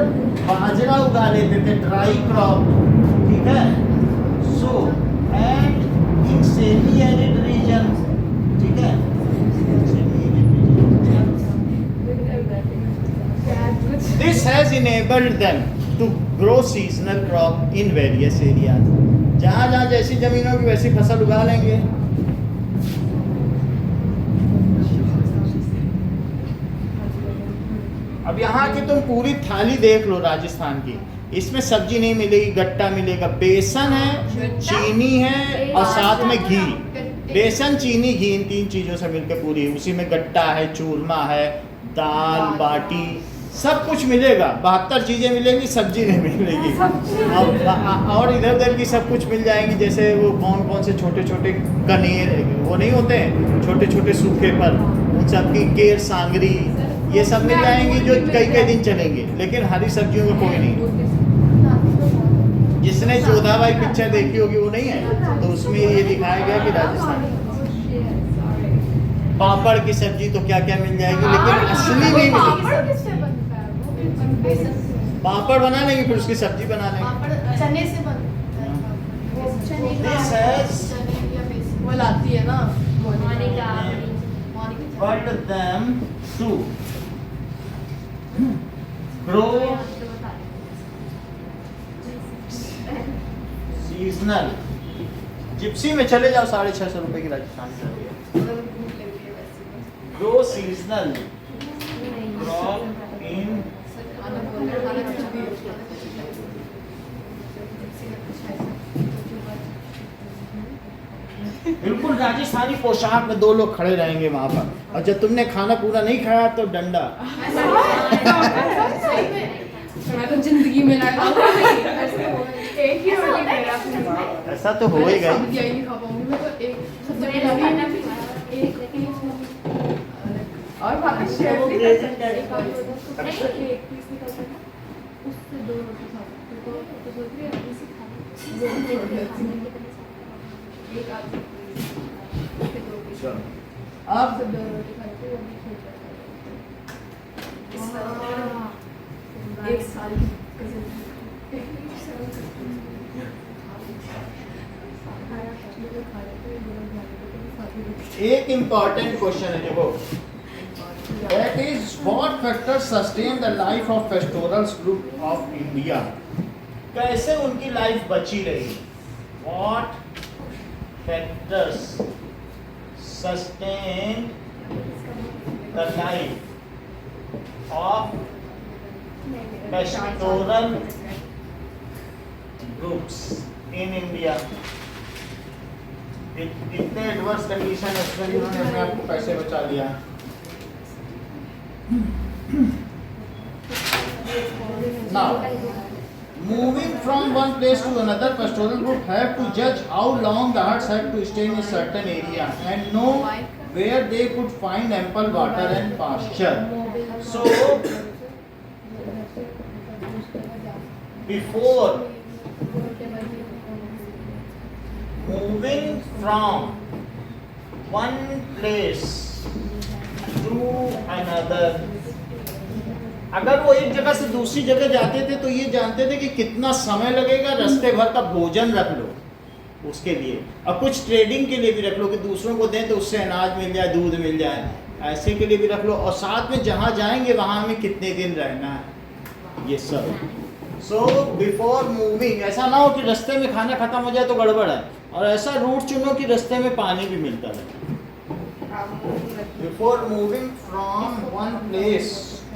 बाजरा उगा लेते थे, ड्राई क्रॉप, ठीक है। So and in semi arid region, ठीक है, this has enabled them to grow seasonal crop in various areas. जहाँ जहाँ जैसी जमीनों की वैसी फसल उगा लेंगे। अब यहाँ की तुम पूरी थाली देख लो राजस्थान की, इसमें सब्जी नहीं मिलेगी, गट्टा मिलेगा, बेसन है, चीनी है और साथ में घी। बेसन, चीनी, घी, इन 3 चीज़ों से मिलकर पूरी। उसी में गट्टा है, चूरमा है, दाल बाटी, सब कुछ मिलेगा। 72 चीज़ें मिलेंगी, सब्जी नहीं मिलेगी। और इधर उधर की सब कुछ मिल जाएंगी। जैसे वो कौन कौन से छोटे छोटे कनेर वो नहीं होते हैं, छोटे छोटे सूखे फल, उन सब की केर, सांगरी, ये सब मिल जाएंगी जो कई कई दिन चलेंगे। लेकिन हरी सब्जियों का कोई नहीं। जिसने जोधाबाई पिक्चर देखी होगी वो नहीं है, तो उसमें ये दिखाया गया कि राजस्थान पापड़ की सब्जी तो क्या क्या मिल जाएगी, लेकिन असली नहीं मिलेगी। पापड़ किससे बनता है वो? बेसन से। पापड़ बना लेंगे, फिर उसकी सब्जी बना लेंगे। पापड़ चने से बनता है। वो चने का This has- चने या बेसन। वो लाती है ना Monica What them to grow seasonal. Gypsy में चले जाओ, 650 रुपए की राजस्थान की मतलब भूख लग रही है वैसे ग्रो सीजनल क्रॉप इन बिल्कुल राजस्थानी पोशाक में 2 लोग खड़े रहेंगे वहां पर, और जब तुमने खाना पूरा नहीं खाया तो डंडा। मैं तो जिंदगी में ना एक ही रोटी मेरा ऐसा तो होएगा ही। सब्जी नहीं खा पाऊंगी मैं तो एक सब्जी और वापस शेयर भी कर सकते हैं एक पीस निकल सकता उससे 2 रोटी खा तो सोच रही है इसी खा एक आधी फिर 2 पीस अब 2 रोटी खाते वो भी खेल एक साल एक इम्पॉर्टेंट क्वेश्चन है देखो, that is what factors sustain the life of pastorals group of India. कैसे उनकी लाइफ बची रही? What factors sustain the life of pastoral groups in India. इतने एडवर्स कंडीशन है उसमें भी उन्होंने अपने आप को पैसे बचा लिया। Now, moving from one place to another, pastoral group have to judge how long the herds have to stay in a certain area and know where they could find ample water and pasture. So, before moving from one place to another, अगर वो एक जगह से दूसरी जगह जाते थे तो ये जानते थे कि कितना समय लगेगा, रास्ते भर का भोजन रख लो उसके लिए, और कुछ ट्रेडिंग के लिए भी रख लो कि दूसरों को दें तो उससे अनाज मिल जाए, दूध मिल जाए, ऐसे के लिए भी रख लो, और साथ में जहाँ जाएंगे वहाँ हमें कितने दिन रहना है, ये सब। सो बिफोर मूविंग, ऐसा ना हो कि रास्ते में खाना खत्म हो जाए तो गड़बड़ है, और ऐसा रूट चुनो कि रास्ते में पानी भी मिलता रहे। Before moving from one place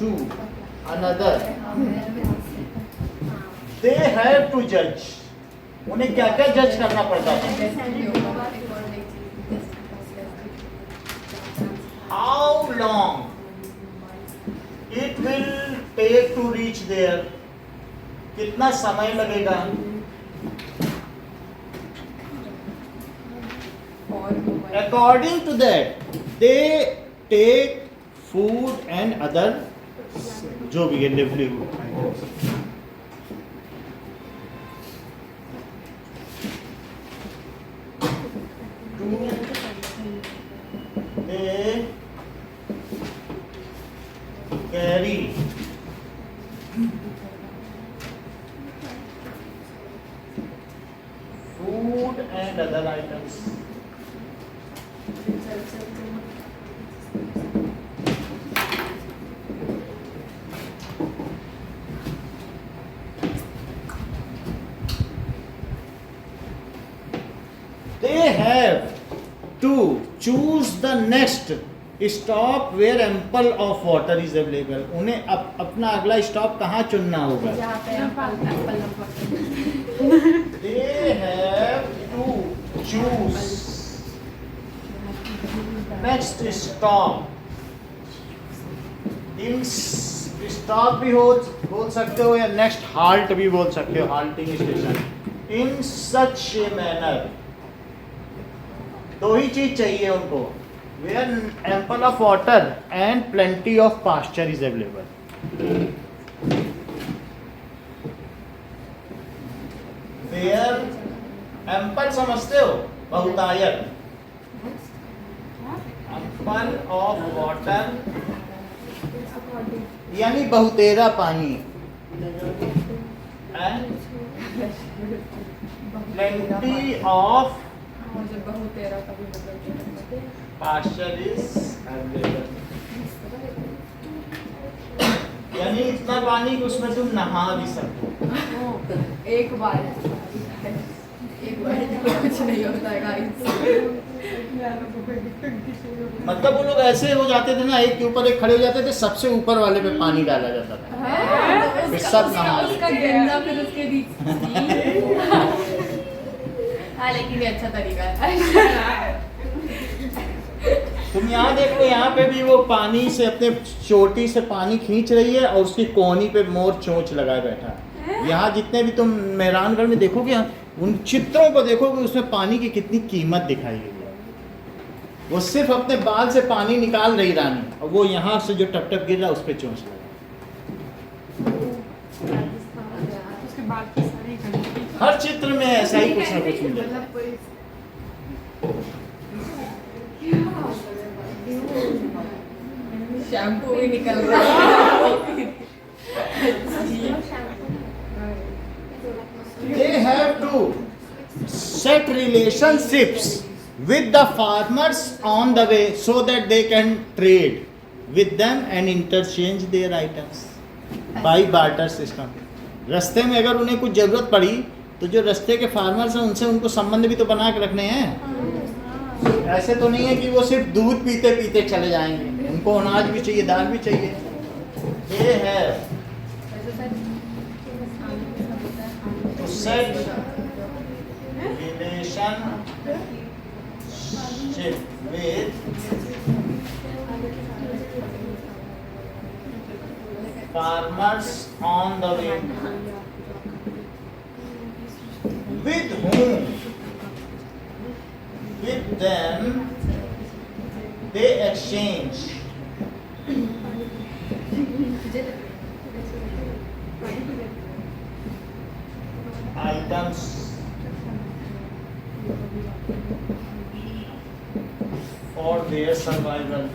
to another, they have to judge. उन्हें क्या क्या जज करना पड़ता था? How long it will take to reach there? कितना समय लगेगा? According to that, they take food and other जो भी है livelihood. They carry food and other items. They have to choose the next stop where ample of water is available. उन्हें अपना अगला स्टॉप कहाँ चुनना होगा? They have to choose next stop. In stop भी बोल सकते हो या नेक्स्ट हाल्ट भी बोल सकते हो, halting station. In such a manner, दो ही चीज चाहिए उनको, where ample of water and plenty of pasture is available. Where ample समझते हो, बहुतायत, एम्पल ऑफ वाटर यानी बहुतेरा पानी, एंड प्लेंटी ऑफ मुझे बहुत तेरा का भी मतलब पास्चर इज अवेलेबल, यानी इतना पानी कि उसमें तुम नहा भी सको। एक बार कुछ नहीं होता है गाइस। मतलब वो लोग ऐसे हो जाते थे ना, एक के ऊपर एक खड़े हो जाते थे, सबसे ऊपर वाले पे पानी डाला जाता था, फिर सब नहा लेते। उसका गंदा फिर उसके बीच। हाँ लेकिन ये अच्छा तरीका है। तुम यहाँ देखो, यहाँ पे भी वो पानी से अपने चोटी से पानी खींच रही है और उसकी कोहनी पे मोर चोंच लगाए बैठा है। यहाँ जितने भी तुम मेहरानगढ़ में देखोगे, उन चित्रों को देखोगे, उसमें पानी की कितनी कीमत दिखाई गई है। वो सिर्फ अपने बाल से पानी निकाल रही रानी, और वो यहाँ से जो टप टप गिर रहा है उस पर चोंच लगा। उसके बाद की सारी गंदगी हर चित्र में ऐसा ही कुछ ना कुछ मिलेगा। शैम्पू भी निकल रहा है। They have to set relationships with the farmers on the way so that they can trade with them and interchange their items by barter system. रास्ते में अगर उन्हें कुछ जरूरत पड़ी तो जो रास्ते के फार्मर्स हैं उनसे उनको संबंध भी तो बना के रखने हैं। ऐसे तो नहीं है कि वो सिर्फ दूध पीते पीते चले जाएंगे, उनको अनाज भी चाहिए, दाल भी चाहिए। ये है to set relationship with farmers on the way, with whom, with them they exchange items for their survival.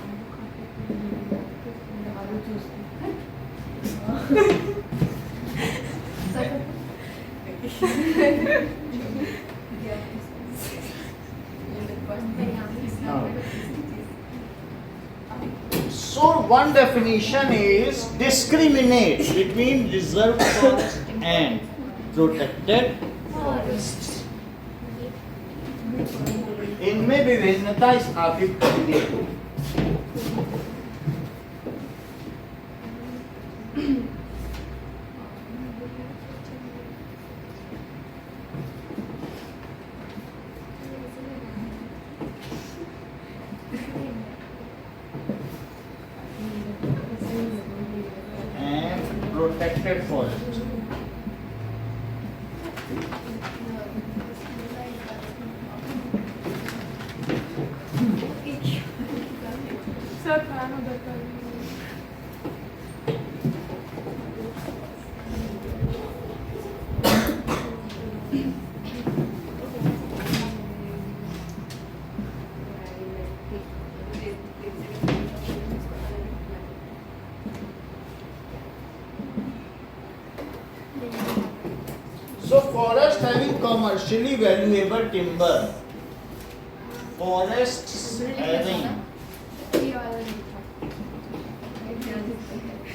So one definition is discriminate between reserved forest and protected forests. इनमें विभिन्नता स्थापित करनी है। And protected forest. Sir fan उधर कर So forest having commercially valuable timber. Forests having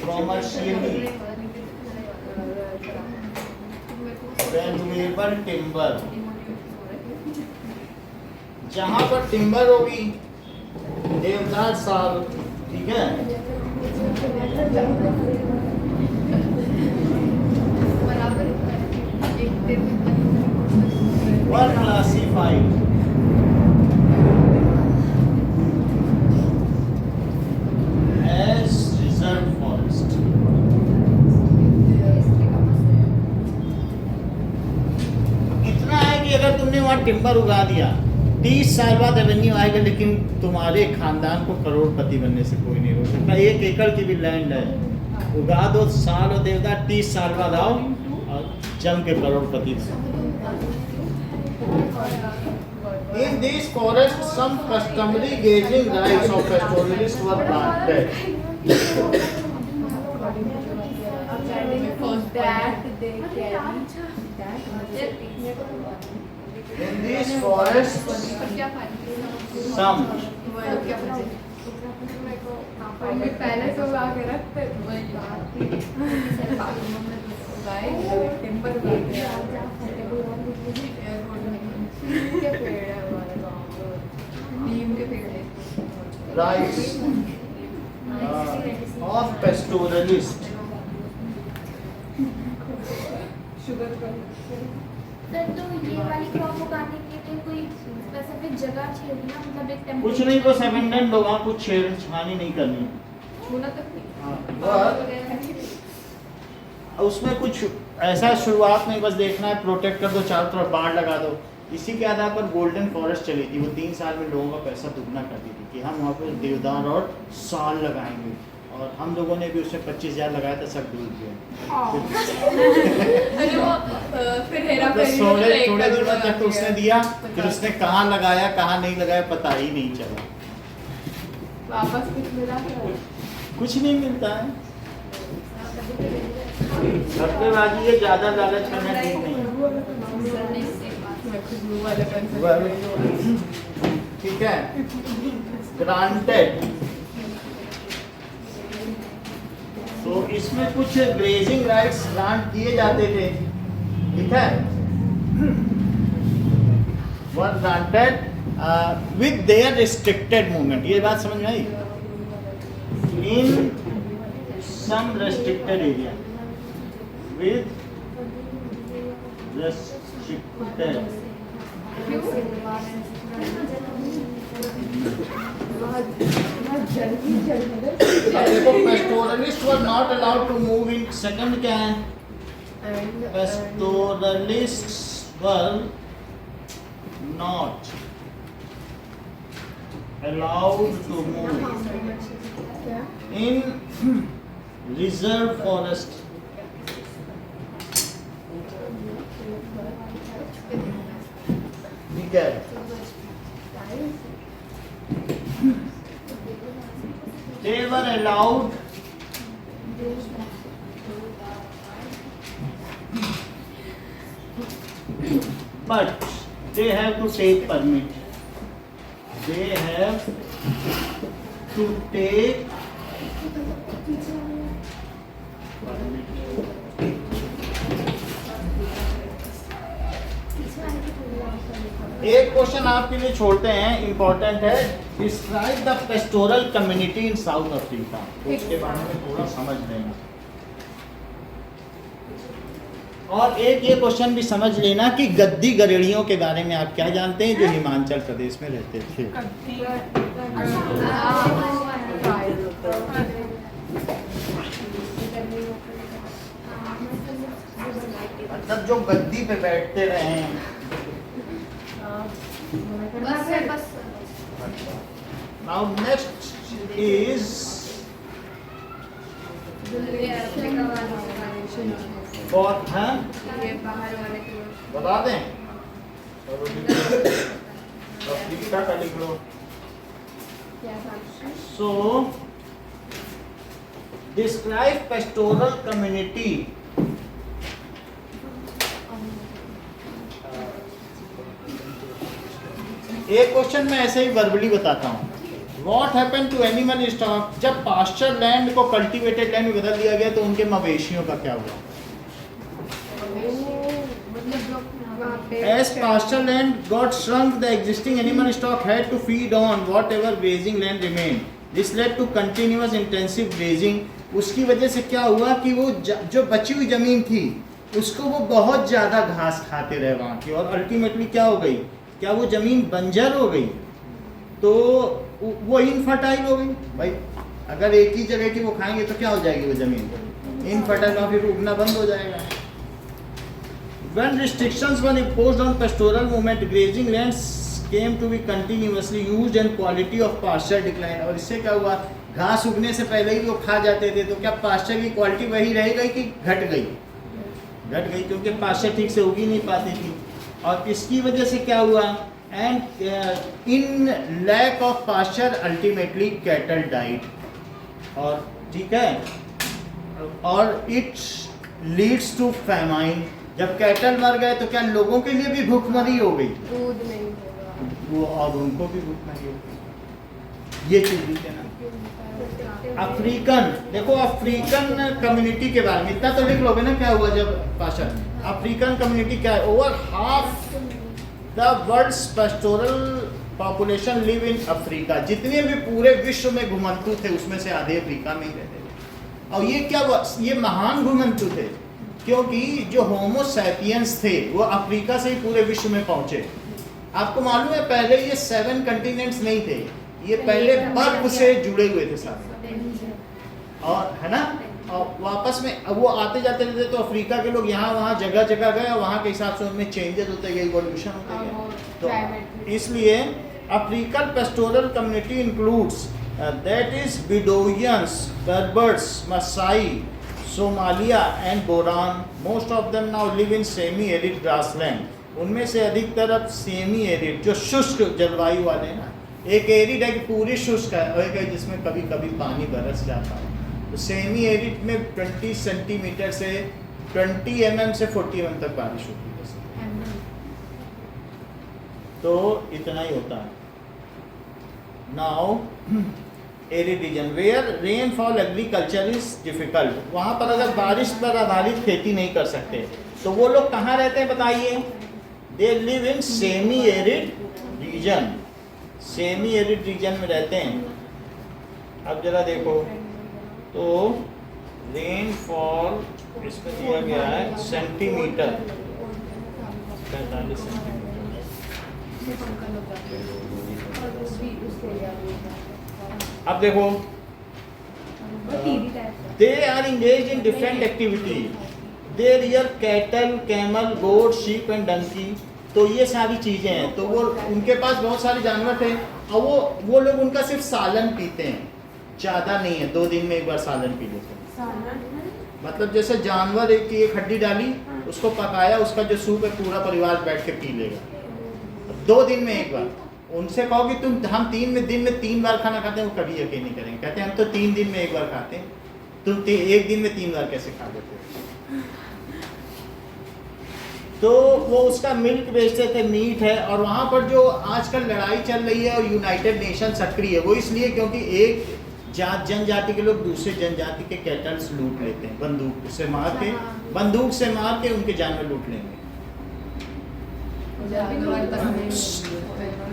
commercially valuable timber. जहाँ पर टिम्बर होगी, देवदार साल, ठीक है, were classified टिम्बर उगा दिया, 30 साल बाद रेवेन्यू आएगा, लेकिन तुम्हारे खानदान को करोड़पति बनने से कोई नहीं रोक सकता। 1 एकड़ की भी लैंड है, उगा दो, साल और देवदार, 30 साल बाद आओ और जम के करोड़पति बनो। In these forests, some customary grazing rights of pastoralists were planted. That they carry. In these forests, some पहले से उगा के रखते टिम्बर के पेड़ है हमारे गाँव में, नीम के पेड़ है। rights of pastoralists. शुगर का सर तो ये वाली क्रॉप उगाने के लिए कोई स्पेसिफिक जगह चाहिए ना, मतलब एक टेम्परेचर? कुछ नहीं, बस अबेंडन लोग, कुछ छेड़छानी नहीं करनी। छूना तक नहीं। उसमें कुछ ऐसा शुरुआत में बस देखना है, प्रोटेक्ट कर दो, चारों तरफ बाढ़ लगा दो। इसी के आधार पर गोल्डन फॉरेस्ट चली थी, वो 3 साल में लोगों का पैसा दुगना कर दी थी कि हम वहाँ पर देवदार और साल लगाएंगे, और हम लोगों ने भी उसमें 25,000 लगाया था, सब डूब गए। अरे वो फिर हेरा फेरी थोड़े दिन बाद जब तो उसने दिया, फिर उसने कहाँ लगाया कहाँ नहीं लगाया पता ही नहीं चला। वापस कुछ मिला कुछ नहीं मिलता है, सट्टेबाजी ये ज़्यादा लालच करना ठीक नहीं है। ठीक है, ग्रांटेड। तो इसमें कुछ ग्रेजिंग राइट्स ग्रांट किए जाते थे, ठीक है, were granted with their restricted movement. ये बात समझ में आई? In some restricted area with restricted. देखो, pastoralists were not allowed to move in. Second क्या है? Pastoralists were not allowed to move in reserve forest. ठीक है, they were allowed but they have to take permit. They have to take permit. एक क्वेश्चन आपके लिए छोड़ते हैं, इंपॉर्टेंट है। Describe the pastoral community in south Africa. उसके बारे में थोड़ा समझ लेना, और एक ये क्वेश्चन भी समझ लेना कि गद्दी गरेड़ियों के बारे में आप क्या जानते हैं, जो हिमाचल प्रदेश में रहते थे। मतलब जो गद्दी पे बैठते रहे हैं। Now next is what है, बता दें, अफ्रीका का लिख लो। So describe pastoral community. एक क्वेश्चन मैं ऐसे ही वर्बली बताता हूँ। What happened to animal stock? जब पास्चर लैंड को कल्टीवेटेड लैंड में बदल दिया गया तो उनके मवेशियों का क्या हुआ? As pasture land got shrunk, the existing animal stock had to feed on whatever grazing land remained. This led to continuous intensive grazing. उसकी वजह से क्या हुआ कि वो जो बची हुई जमीन थी उसको वो बहुत ज़्यादा घास खाते रहे वहाँ की, और अल्टीमेटली क्या हो गई, क्या वो ज़मीन बंजर हो गई, तो वो इनफर्टाइल हो गई। भाई अगर एक ही जगह की वो खाएंगे तो क्या हो जाएगी वो ज़मीन इनफर्टाइल, वहाँ फिर उगना बंद हो जाएगा। When restrictions were imposed on pastoral movement, grazing lands came to be continuously used and quality of pasture declined. और इससे क्या हुआ, घास उगने से पहले ही लोग खा जाते थे, तो क्या पास्चर की क्वालिटी वही रह गई कि घट गई? घट गई, क्योंकि पास्चर ठीक से उगी नहीं पाती थी। और इसकी वजह से क्या हुआ, and in lack of pasture ultimately cattle died. और ठीक है, और इट लीड्स टू फैमाइन। जब कैटल मर गए तो क्या लोगों के लिए भी भूखमरी हो गई? दूध नहीं होगा, वो अब उनको भी भूखमरी हो गई। ये चीज है ना। अफ्रीकन, देखो अफ्रीकन कम्युनिटी के बारे में इतना तो लिख लोगे ना, क्या हुआ जब पास्चर। अफ्रीकन कम्युनिटी क्या है, over half the world's pastoral population live in Africa. जितने भी पूरे विश्व में घुमंतु थे उसमें से आधे अफ्रीका में ही रहते थे। और ये क्या हुआ, ये महान घुमंतु थे, क्योंकि जो होमो सैपियंस थे वो अफ्रीका से ही पूरे विश्व में पहुंचे। आपको मालूम है पहले ये 7 कंटिनेंट्स नहीं थे, ये पहले बर्फ से जुड़े हुए थे सारे, और है ना। और वापस में अब वो आते जाते रहते, तो अफ्रीका के लोग यहाँ वहाँ जगह जगह गए, और वहाँ के हिसाब से उनमें चेंजेस होते गए, इवोल्यूशन होते गए। तो इसलिए African pastoral community includes that is Bedouins, Berbers, Maasai, Somalia and Boran. Most of them now live in semi arid grassland. उनमें से अधिकतर अब सेमी एरिड, जो शुष्क जलवायु वाले हैं ना, एक एरिड है कि पूरी शुष्क है, और एक है जिसमें कभी कभी पानी बरस जाता है। तो सेमी एरिड में 20 सेंटीमीटर से 20 mm से 40 mm तक बारिश होती है, तो इतना ही होता है। Now arid region where rainfall agriculture is difficult. वहाँ पर अगर बारिश पर आधारित खेती नहीं कर सकते, तो वो लोग कहाँ रहते हैं बताइए? They live in semi arid reason. Semi arid reason में रहते हैं। अब जरा देखो तो रेनफॉल इसमें दिया गया है सेंटीमीटर, 45 सेंटीमीटर। अब देखो, they are engage in different activity. They rear cattle, camel, goat, sheep and donkey. तो ये सारी चीजें हैं, तो वो उनके पास बहुत सारे जानवर थे, और वो लोग उनका सिर्फ सालन पीते हैं, ज़्यादा नहीं है, 2 दिन में एक बार सालन पी लेते हैं। मतलब जैसे जानवर एक हड्डी डाली, उसको पकाया, उसका जो सूप है पूरा परिवार बैठ के पी लेगा 2 दिन में एक बार। उनसे कहो कि हम दिन में 3 बार खाना खाते हैं, वो कभी यकीन नहीं करेंगे। कहते हैं हम तो 3 दिन में एक बार खाते हैं, तुम 1 दिन में 3 बार कैसे खा लेते हो? तो वो उसका मिल्क बेचते थे, मीट है। और वहाँ पर जो आजकल लड़ाई चल रही है और यूनाइटेड नेशन सक्रिय है, वो इसलिए क्योंकि एक जनजाति के लोग दूसरे जनजाति के कैटल्स लूट लेते हैं, बंदूक से मार के उनके जानवर लूट लेंगे।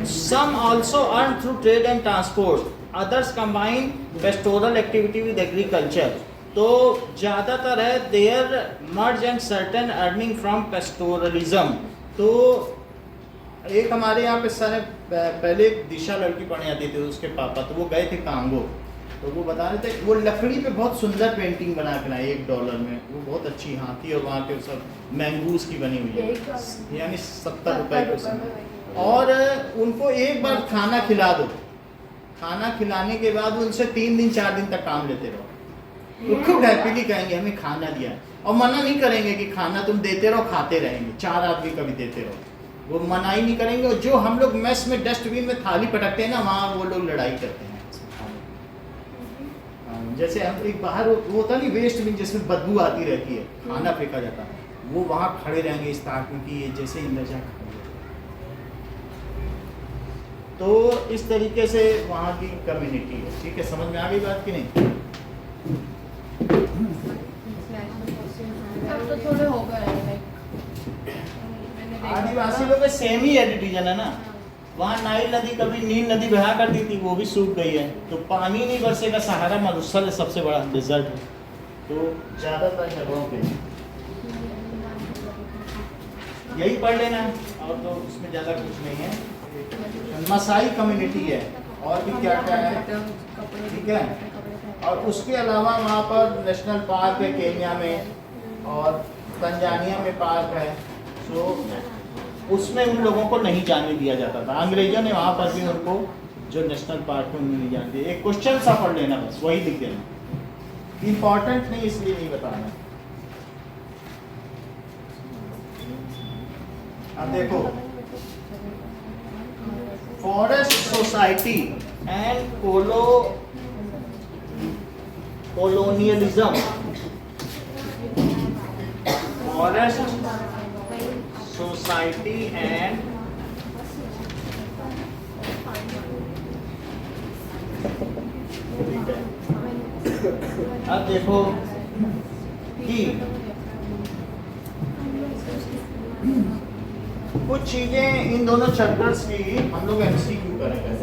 Some also earn through trade and transport. Others combine pastoral activity with agriculture. तो ज़्यादातर है their merge and certain earning from pastoralism. तो एक हमारे यहाँ पे सारे पहले एक दिशा लड़की पढ़ने आती थी, उसके पापा, तो वो गए थे कांगो, तो वो बता रहे थे वो लकड़ी पे बहुत सुंदर पेंटिंग बना के लाए $1 में। वो बहुत अच्छी हाथी और वहाँ के सब मैंगूस की बनी हुई है, यानी 70 रुपए के। और उनको एक बार खाना खिला दो, खाना खिलाने के बाद उनसे 3 दिन 4 दिन तक काम लेते रहो। वो खूब हैप्पीली कहेंगे हमें खाना दिया, और मना नहीं करेंगे कि खाना तुम देते रहो, खाते रहेंगे, 4 आदमी कभी देते रहो, वो मना ही नहीं करेंगे। और जो हम लोग मेस में डस्टबिन में थाली पटकते हैं ना, वहाँ वो लोग लड़ाई करते हैं। जैसे हम एक बाहर वो होता नहीं वेस्ट बिन जिसमें बदबू आती रहती है, खाना फेंका जाता है, वो वहाँ खड़े रहेंगे इस ताक में कि ये जैसे ही नशा खा। तो इस तरीके से वहाँ की कम्युनिटी है। ठीक है, समझ में आ गई बात कि नहीं? अब तो थोड़े हो गए, आदिवासी लोग सेमी एरिड रीजन है ना, वहाँ नाइल नदी कभी नील नदी बहा करती थी, वो भी सूख गई है, तो पानी नहीं बरसेगा। सहारा मरुस्थल सबसे बड़ा डिजर्ट है, तो ज़्यादातर जगहों पे यही पढ़ लेना, और तो उसमें ज़्यादा कुछ नहीं है। मसाई कम्युनिटी है, और भी क्या क्या है, ठीक है। और उसके अलावा वहाँ पर नेशनल पार्क है केन्या में, और तंजानिया में पार्क है, सो उसमें उन लोगों को नहीं जाने दिया जाता था। अंग्रेजों ने वहाँ पर भी उनको जो नेशनल पार्क में उन्हें नहीं जाने दिया। एक क्वेश्चन सा पढ़ लेना, बस वही लिख देना, इम्पोर्टेंट नहीं इसलिए नहीं बताना। अब देखो, forest society and colonialism, forest society and अब देखो कि कुछ चीजें इन दोनों चैप्टर्स की हम लोग एमसीक्यू करेंगे।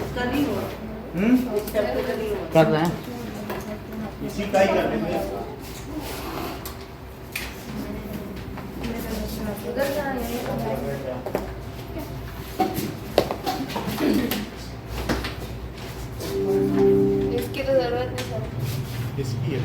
इसका नहीं हुआ, इस चैप्टर का नहीं हुआ। कर रहे हैं, इसी का ही कर लेंगे। उधर जाना है। इसकी तो जरूरत नहीं सर। इसकी है